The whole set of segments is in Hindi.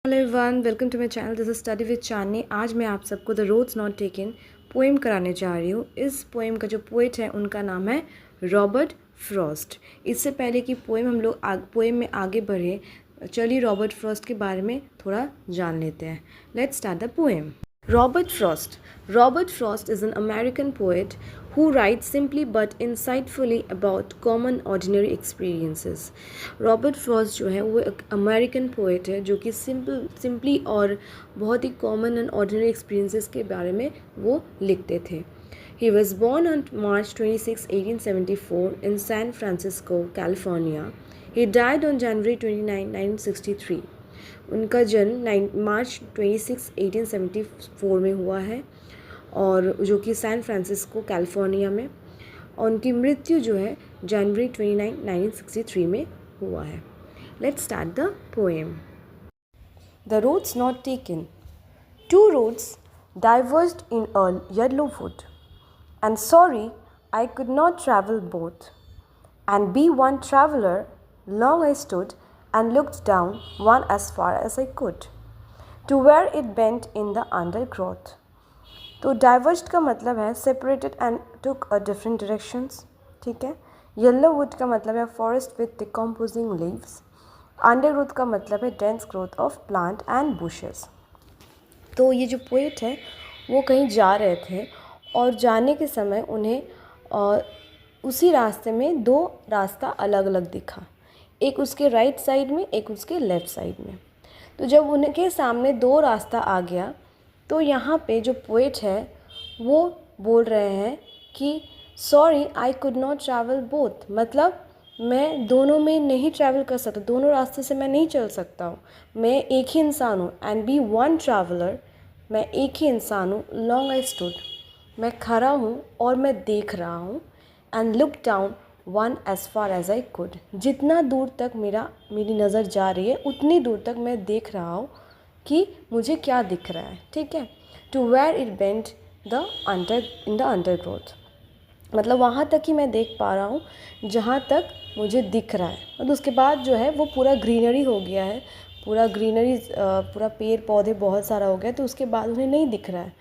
Hello everyone, welcome to my channel. This is study with Chandni. आज मैं आप सबको the roads not taken poem कराने जा रही हूँ। इस पोएम का जो पोएट है उनका नाम है रॉबर्ट फ्रॉस्ट। इससे पहले कि पोएम में आगे बढ़े, चलिए रॉबर्ट फ्रॉस्ट के बारे में थोड़ा जान लेते हैं। Let's start the poem. Robert Frost. Robert Frost is an American poet who writes simply but insightfully about common ordinary experiences. Robert Frost जो है वो एक अमेरिकन पोएट है जो कि सिंपली और बहुत ही कॉमन एंड ऑर्डिनरी एक्सपीरियंसेस के बारे में वो लिखते थे। He was born on March 26, 1874 in San Francisco, California. He died on January 29, 1963. उनका जन्म मार्च 26, 1874 में हुआ है और जो कि सैन फ्रांसिस्को कैलिफोर्निया में, और उनकी मृत्यु जो है जनवरी 29, 1963 में हुआ है। Let's start the poem. The roads not taken. Two roads diverged in a yellow wood, and sorry I could not travel both, and be one traveler. Long I stood and looked down one as far as I could, to where it bent in the undergrowth. तो diverged का मतलब है separated and took a different directions, ठीक है। yellow wood का मतलब है forest with decomposing leaves. undergrowth का मतलब है dense growth of plant and bushes. तो ये जो पोएट है वो कहीं जा रहे थे और जाने के समय उन्हें उसी रास्ते में दो रास्ता अलग अलग दिखा, एक उसके राइट साइड में, एक उसके लेफ़्ट साइड में। तो जब उनके सामने दो रास्ता आ गया तो यहाँ पे जो पोएट है वो बोल रहे हैं कि sorry I could not travel both, मतलब मैं दोनों में नहीं ट्रैवल कर सकता, दोनों रास्ते से मैं नहीं चल सकता हूँ, मैं एक ही इंसान हूँ। एंड बी वन ट्रैवलर, मैं एक ही इंसान हूँ। लॉन्ग आई स्टूड, मैं खड़ा हूँ और मैं देख रहा हूँ। And look down one as far as I could, जितना दूर तक मेरी नज़र जा रही है उतनी दूर तक मैं देख रहा हूँ कि मुझे क्या दिख रहा है, ठीक है। To where it bent in the undergrowth, मतलब वहाँ तक ही मैं देख पा रहा हूँ जहाँ तक मुझे दिख रहा है। और उसके बाद जो है वो पूरा ग्रीनरी हो गया है, पूरा पेड़ पौधे बहुत सारा हो गया, तो उसके बाद उन्हें नहीं दिख रहा है।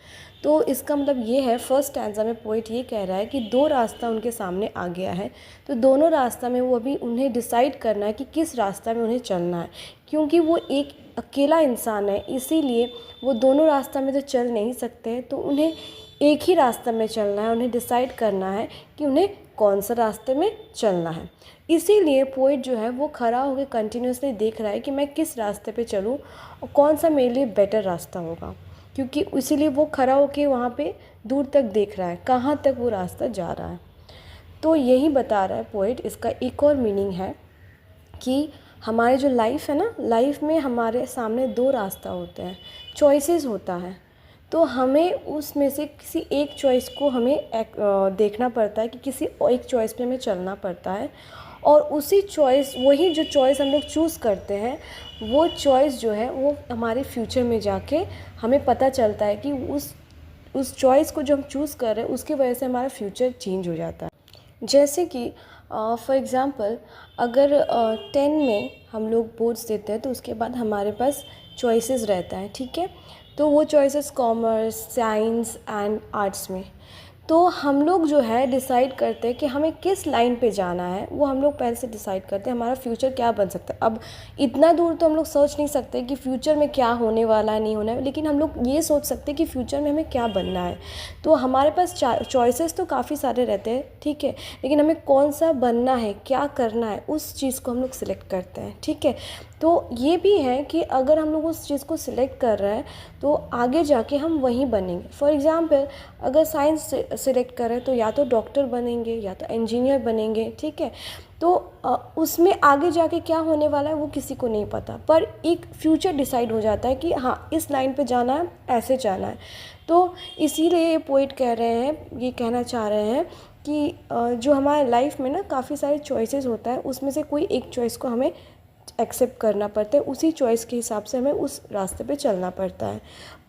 तो इसका मतलब ये है, फर्स्ट स्टैंजा में पोएट ये कह रहा है कि दो रास्ता उनके सामने आ गया है, तो दोनों रास्ता में वो अभी उन्हें डिसाइड करना है कि किस रास्ता में उन्हें चलना है। क्योंकि वो एक अकेला इंसान है, इसीलिए वो दोनों रास्ता में तो चल नहीं सकते, तो उन्हें एक ही रास्ता में चलना है। उन्हें डिसाइड करना है कि उन्हें कौन सा रास्ते में चलना है। इसीलिए पोएट जो है वो खड़ा होकर कंटिन्यूसली देख रहा है कि मैं किस रास्ते पे चलूँ और कौन सा मेरे लिए बेटर रास्ता होगा, क्योंकि इसीलिए वो खड़ा होकर वहाँ पे दूर तक देख रहा है कहाँ तक वो रास्ता जा रहा है। तो यही बता रहा है पोएट। इसका एक और मीनिंग है कि हमारे जो लाइफ है ना, लाइफ में हमारे सामने दो रास्ता होते हैं, चॉइसेस होता है, तो हमें उसमें से किसी एक चॉइस को हमें देखना पड़ता है कि किसी एक चॉइस पे हमें चलना पड़ता है। और वही जो चॉइस हम लोग चूज़ करते हैं, वो चॉइस जो है वो हमारे फ्यूचर में जाके हमें पता चलता है कि उस चॉइस को जो हम चूज़ कर रहे हैं उसकी वजह से हमारा फ्यूचर चेंज हो जाता है। जैसे कि फॉर एग्ज़ाम्पल अगर 10 में हम लोग बोर्ड्स देते हैं तो उसके बाद हमारे पास चॉइसेस रहता है, ठीक है। तो वो choices commerce, science and arts में, तो हम लोग जो है डिसाइड करते हैं कि हमें किस लाइन पे जाना है, वो हम लोग पहले से डिसाइड करते हैं हमारा फ्यूचर क्या बन सकता है। अब इतना दूर तो हम लोग सोच नहीं सकते कि फ्यूचर में क्या होने वाला है, नहीं होना है, लेकिन हम लोग ये सोच सकते हैं कि फ्यूचर में हमें क्या बनना है। तो हमारे पास चॉइसेस तो काफ़ी सारे रहते हैं, ठीक है, लेकिन हमें कौन सा बनना है, क्या करना है, उस चीज़ को हम लोग सिलेक्ट करते हैं, ठीक है। तो ये भी है कि अगर हम लोग उस चीज़ को सिलेक्ट कर रहे हैं तो आगे जाके हम वहीं बनेंगे। फॉर एग्ज़ाम्पल अगर साइंस सिलेक्ट करें तो या तो डॉक्टर बनेंगे या तो इंजीनियर बनेंगे, ठीक है। तो उसमें आगे जाके क्या होने वाला है वो किसी को नहीं पता, पर एक फ्यूचर डिसाइड हो जाता है कि हाँ इस लाइन पे जाना है, ऐसे जाना है। तो इसीलिए ये पोएट कह रहे हैं, ये कहना चाह रहे हैं कि जो हमारे लाइफ में ना काफ़ी सारे चॉइसेस होता है, उसमें से कोई एक चॉइस को हमें एक्सेप्ट करना पड़ता है, उसी चॉइस के हिसाब से हमें उस रास्ते पे चलना पड़ता है।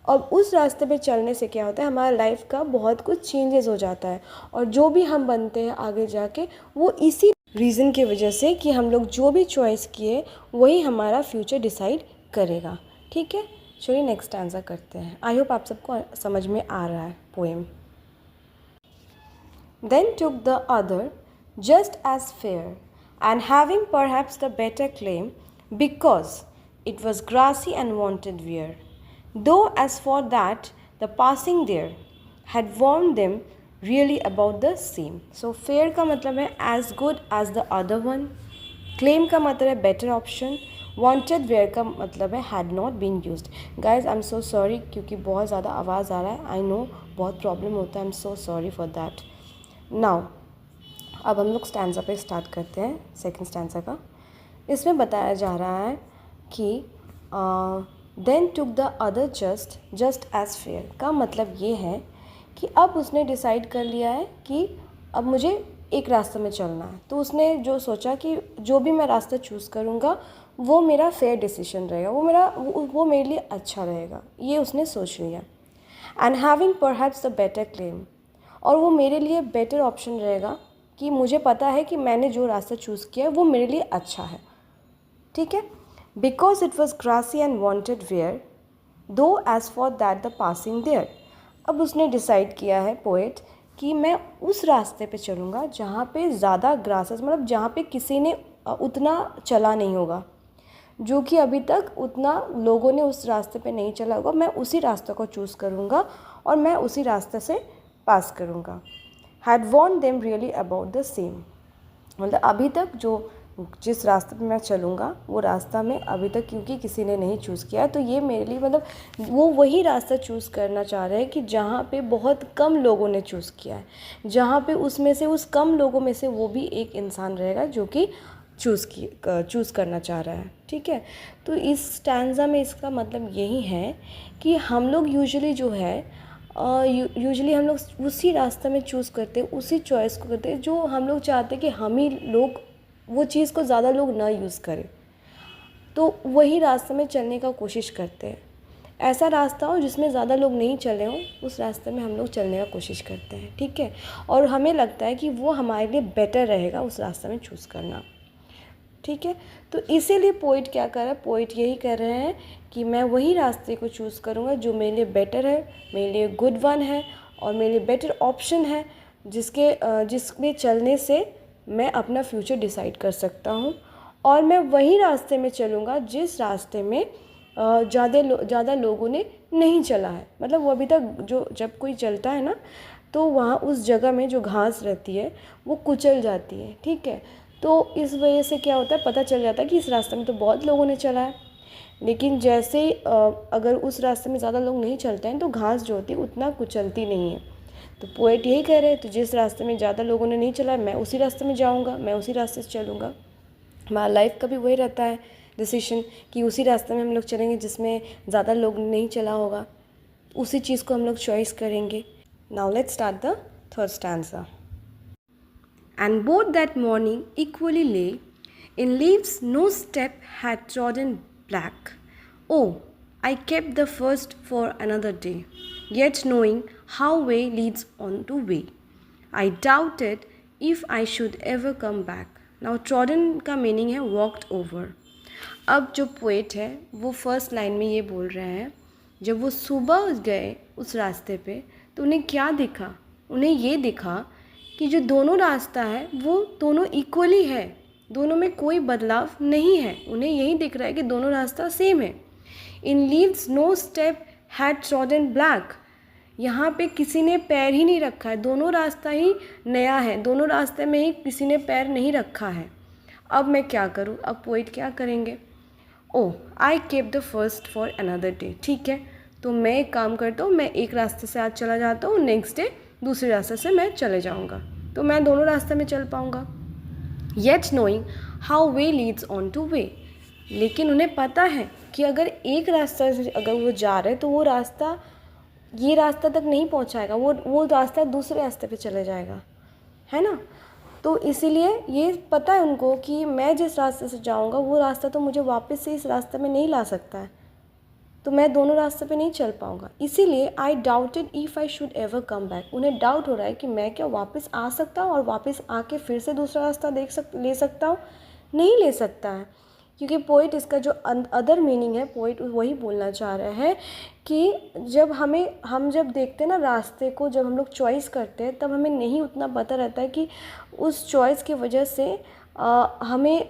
और उस रास्ते पे चलने से क्या होता है, हमारा लाइफ का बहुत कुछ चेंजेस हो जाता है, और जो भी हम बनते हैं आगे जाके वो इसी रीज़न की वजह से कि हम लोग जो भी चॉइस किए वही हमारा फ्यूचर डिसाइड करेगा। ठीक है, चलिए नेक्स्ट आंसर करते हैं। आई होप आप सबको समझ में आ रहा है poem. Then took the other, just as fair, and having perhaps the better claim, because it was grassy and wanted wear. Though as for that, the passing there had warned them really about the same. So fair का मतलब है as good as the other one, claim का मतलब है better option, wanted where का मतलब है had not been used. Guys, I'm so sorry क्योंकि बहुत ज़्यादा आवाज़ आ रहा है, I know बहुत प्रॉब्लम होता है, I'm so sorry for that. Now अब हम लोग स्टैंजा पे स्टार्ट करते हैं, सेकंड स्टैंजा का। इसमें बताया जा रहा है कि then took the other just as fair का मतलब ये है कि अब उसने डिसाइड कर लिया है कि अब मुझे एक रास्ते में चलना है। तो उसने जो सोचा कि जो भी मैं रास्ता चूज़ करूँगा वो मेरा फेयर डिसीजन रहेगा, वो मेरे लिए अच्छा रहेगा, ये उसने सोच लिया। And having perhaps the better claim, और वो मेरे लिए बेटर ऑप्शन रहेगा कि मुझे पता है कि मैंने जो रास्ता चूज़ किया है वो मेरे लिए अच्छा है, ठीक है। Because it was grassy and wanted wear, though as for that the passing there. अब उसने डिसाइड किया है पोएट कि मैं उस रास्ते पे चलूँगा जहाँ पे ज़्यादा ग्रासेस, मतलब जहाँ पे किसी ने उतना चला नहीं होगा, जो कि अभी तक उतना लोगों ने उस रास्ते पे नहीं चला होगा। मैं उसी रास्ते को चूज़ करूँगा और मैं उसी रास्ते से पास करूँगा। Had worn them really about the same, मतलब अभी तक जिस रास्ते पे मैं चलूँगा वो रास्ता में अभी तक क्योंकि किसी ने नहीं चूज़ किया, तो ये मेरे लिए मतलब वो वही रास्ता चूज़ करना चाह रहे हैं कि जहाँ पे बहुत कम लोगों ने चूज़ किया है, जहाँ पे उसमें से उस कम लोगों में से वो भी एक इंसान रहेगा जो कि चूज़ करना चाह रहा है, ठीक है। तो इस स्टैंजा में इसका मतलब यही है कि हम लोग यूजुअली जो है यूजुअली हम लोग उसी रास्ते में चूज़ करते हैं, उसी चॉइस को करते हैं जो हम लोग चाहते हैं कि हम ही लोग वो चीज़ को ज़्यादा लोग ना यूज़ करें, तो वही रास्ते में चलने का कोशिश करते हैं। ऐसा रास्ता हो जिसमें ज़्यादा लोग नहीं चले हों, उस रास्ते में हम लोग चलने का कोशिश करते हैं, ठीक है। और हमें लगता है कि वो हमारे लिए बेटर रहेगा उस रास्ते में चूज़ करना, ठीक है। तो इसीलिए पोइट क्या कर रहा है, पोइट यही कर रहे हैं कि मैं वही रास्ते को चूज़ करूँगा जो मेरे लिए बेटर है, मेरे लिए गुड वन है और मेरे लिए बेटर ऑप्शन है, जिसमें चलने से मैं अपना फ्यूचर डिसाइड कर सकता हूँ। और मैं वही रास्ते में चलूँगा जिस रास्ते में ज़्यादा लोगों ने नहीं चला है। मतलब वो अभी तक जब कोई चलता है ना, तो वहाँ उस जगह में जो घास रहती है वो कुचल जाती है, ठीक है। तो इस वजह से क्या होता है, पता चल जाता है कि इस रास्ते में तो बहुत लोगों ने चला है, लेकिन जैसे अगर उस रास्ते में ज़्यादा लोग नहीं चलते हैं तो घास जो होती है उतना कुचलती नहीं है। तो पोएट यही कह रहे हैं, तो जिस रास्ते में ज़्यादा लोगों ने नहीं चला है मैं उसी रास्ते में जाऊँगा, मैं उसी रास्ते से चलूँगा। हमारा लाइफ का भी वही रहता है डिसीजन कि उसी रास्ते में हम लोग चलेंगे जिसमें ज़्यादा लोग नहीं चला होगा, उसी चीज़ को हम लोग चॉइस करेंगे। Now let's start the third stanza. And both that morning equally lay in leaves no step had trodden black. Oh, I kept the first for another day, yet knowing how way leads on to way, I doubted if I should ever come back. Now trodden का मीनिंग है walked over. अब जो पोएट है वो फर्स्ट लाइन में ये बोल रहे हैं, जब वो सुबह गए उस रास्ते पे तो उन्हें क्या दिखा, उन्हें ये दिखा कि जो दोनों रास्ता है वो दोनों इक्वली है, दोनों में कोई बदलाव नहीं है। उन्हें यही दिख रहा है कि दोनों रास्ता सेम है। In leaves no step had trodden black, यहाँ पे किसी ने पैर ही नहीं रखा है, दोनों रास्ता ही नया है, दोनों रास्ते में ही किसी ने पैर नहीं रखा है। अब मैं क्या करूँ, अब पोइट क्या करेंगे, oh I kept the first for another day, ठीक है। तो मैं एक काम करता हूँ, मैं एक रास्ते से आज चला जाता हूँ, नेक्स्ट डे दूसरे रास्ते से मैं चले जाऊँगा, तो मैं दोनों रास्ते में चल पाऊँगा। Yet knowing how way Leeds on two way, लेकिन उन्हें पता है कि अगर एक रास्ता से अगर वो जा रहे तो वो रास्ता ये रास्ता तक नहीं पहुँचाएगा, वो रास्ता दूसरे रास्ते पे चले जाएगा, है ना। तो इसीलिए ये पता है उनको कि मैं जिस रास्ते से जाऊँगा वो रास्ता तो मुझे वापस से इस रास्ते में नहीं ला सकता है, तो मैं दोनों रास्ते पे नहीं चल पाऊँगा। इसीलिए आई doubted if I should ever come back, उन्हें डाउट हो रहा है कि मैं क्या वापस आ सकता हूँ और वापस आके फिर से दूसरा रास्ता ले सकता हूँ, नहीं ले सकता है। क्योंकि पोइट इसका जो अदर मीनिंग है, पोइट वही बोलना चाह रहा है कि जब हम जब देखते हैं ना रास्ते को, जब हम लोग चॉइस करते हैं तब हमें नहीं उतना पता रहता है कि उस चॉइस की वजह से हमें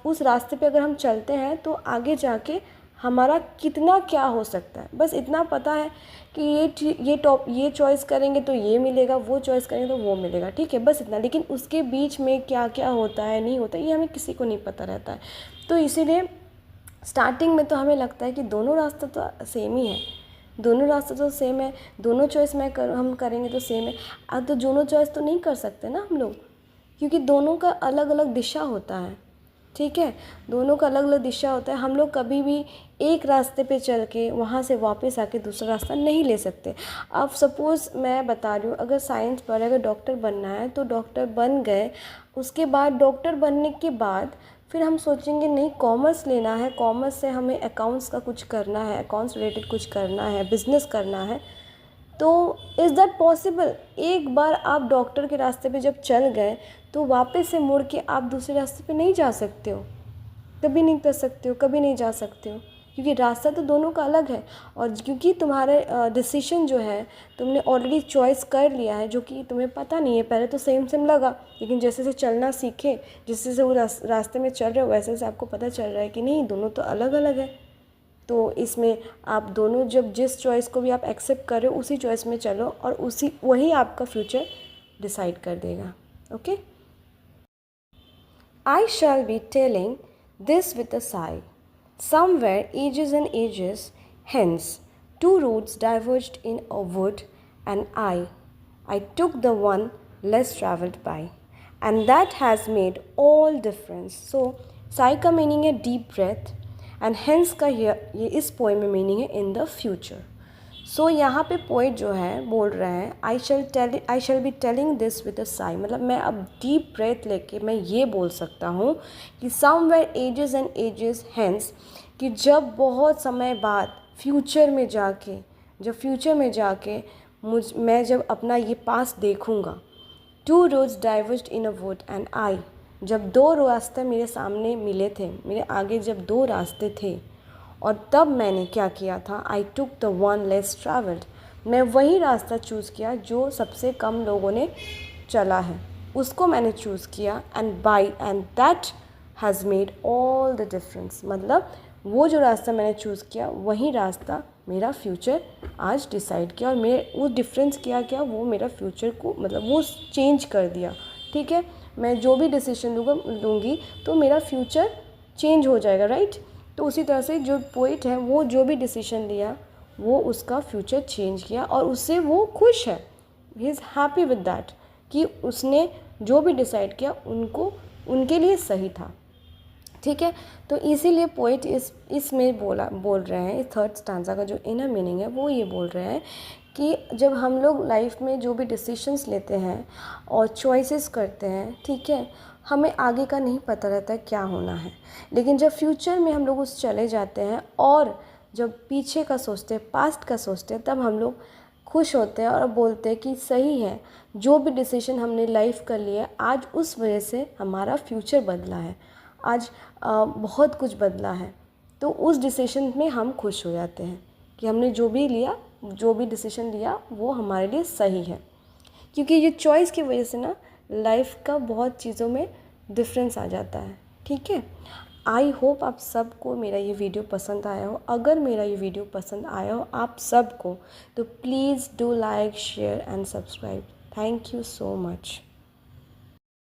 उस रास्ते पे अगर हम चलते हैं तो आगे जाके हमारा कितना क्या हो सकता है। बस इतना पता है कि ये चॉइस करेंगे तो ये मिलेगा, वो चॉइस करेंगे तो वो मिलेगा, ठीक है, बस इतना। लेकिन उसके बीच में क्या क्या होता है, नहीं होता, ये हमें किसी को नहीं पता रहता है। तो इसीलिए स्टार्टिंग में तो हमें लगता है कि दोनों रास्ता तो सेम ही है, दोनों रास्ता तो सेम है, दोनों चॉइस हम करेंगे तो सेम है। अब तो दोनों चॉइस तो नहीं कर सकते ना हम लोग, क्योंकि दोनों का अलग अलग दिशा होता है, ठीक है, दोनों का अलग अलग दिशा होता है। हम लोग कभी भी एक रास्ते पे चल के वहाँ से वापस आके दूसरा रास्ता नहीं ले सकते। अब सपोज़ मैं बता रही हूँ, अगर साइंस पढ़े, अगर डॉक्टर बनना है तो डॉक्टर बन गए, उसके बाद डॉक्टर बनने के बाद फिर हम सोचेंगे नहीं कॉमर्स लेना है, कॉमर्स से हमें अकाउंट्स का कुछ करना है, अकाउंट्स रिलेटेड कुछ करना है, बिज़नेस करना है। तो इज़ दैट पॉसिबल? एक बार आप डॉक्टर के रास्ते पे जब चल गए तो वापस से मुड़ के आप दूसरे रास्ते पे नहीं जा सकते हो, कभी नहीं कर सकते हो, कभी नहीं जा सकते हो, क्योंकि रास्ता तो दोनों का अलग है। और क्योंकि तुम्हारा डिसीजन जो है, तुमने ऑलरेडी चॉइस कर लिया है, जो कि तुम्हें पता नहीं है, पहले तो सेम सेम लगा, लेकिन जैसे जैसे चलना सीखे, जिस जैसे वो रास्ते में चल रहे हो, वैसे वैसे आपको पता चल रहा है कि नहीं, दोनों तो अलग अलग है। तो इसमें आप दोनों जब जिस चॉइस को भी आप एक्सेप्ट कर रहे हो उसी चॉइस में चलो, और वही आपका फ्यूचर डिसाइड कर देगा। Okay, I shall be telling this with a sigh. Somewhere ages and ages hence, two roads diverged in a wood, and I took the one less travelled by, and that has made all difference. So, sigh का meaning है deep breath, and hence का ये इस poem में meaning है in the future. सो यहाँ पे पोइट जो है बोल रहे हैं I shall be telling this with a sigh, मतलब मैं अब डीप ब्रेथ लेके मैं ये बोल सकता हूँ कि somewhere ages and ages hence, कि जब बहुत समय बाद फ्यूचर में जाके मैं जब अपना ये पास देखूँगा, two roads diverged in a wood and I, जब दो रास्ते मेरे सामने मिले थे, मेरे आगे जब दो रास्ते थे, और तब मैंने क्या किया था, I took the one less travelled, मैं वही रास्ता चूज़ किया जो सबसे कम लोगों ने चला है, उसको मैंने चूज़ किया, and that has made all the difference, मतलब वो जो रास्ता मैंने चूज़ किया वही रास्ता मेरा फ्यूचर आज डिसाइड किया, और मेरे वो डिफरेंस क्या वो मेरा फ्यूचर को, मतलब वो चेंज कर दिया, ठीक है। मैं जो भी डिसीजन लूँगी तो मेरा फ्यूचर चेंज हो जाएगा, राइट। तो उसी तरह से जो पोइट है वो जो भी डिसीजन लिया वो उसका फ्यूचर चेंज किया, और उससे वो खुश है, he is happy with that, कि उसने जो भी डिसाइड किया उनके लिए सही था, ठीक है। तो इसीलिए पोइट इसमें बोल रहे हैं, इस थर्ड स्टांजा का जो इनर मीनिंग है वो ये बोल रहे हैं कि जब हम लोग लाइफ में जो भी डिसीजंस लेते हैं और चॉइसेस करते हैं, ठीक है, हमें आगे का नहीं पता रहता है क्या होना है, लेकिन जब फ्यूचर में हम लोग उस चले जाते हैं और जब पीछे का सोचते हैं, पास्ट का सोचते हैं, तब हम लोग खुश होते हैं और बोलते हैं कि सही है, जो भी डिसीजन हमने लाइफ का लिया आज उस वजह से हमारा फ्यूचर बदला है, आज बहुत कुछ बदला है। तो उस डिसीजन में हम खुश हो जाते हैं कि हमने जो भी डिसीजन लिया वो हमारे लिए सही है, क्योंकि ये चॉइस की वजह से ना लाइफ का बहुत चीज़ों में डिफरेंस आ जाता है, ठीक है। आई होप आप सबको मेरा ये वीडियो पसंद आया हो। अगर मेरा ये वीडियो पसंद आया हो आप सबको, तो please do like, share and subscribe. Thank you so much.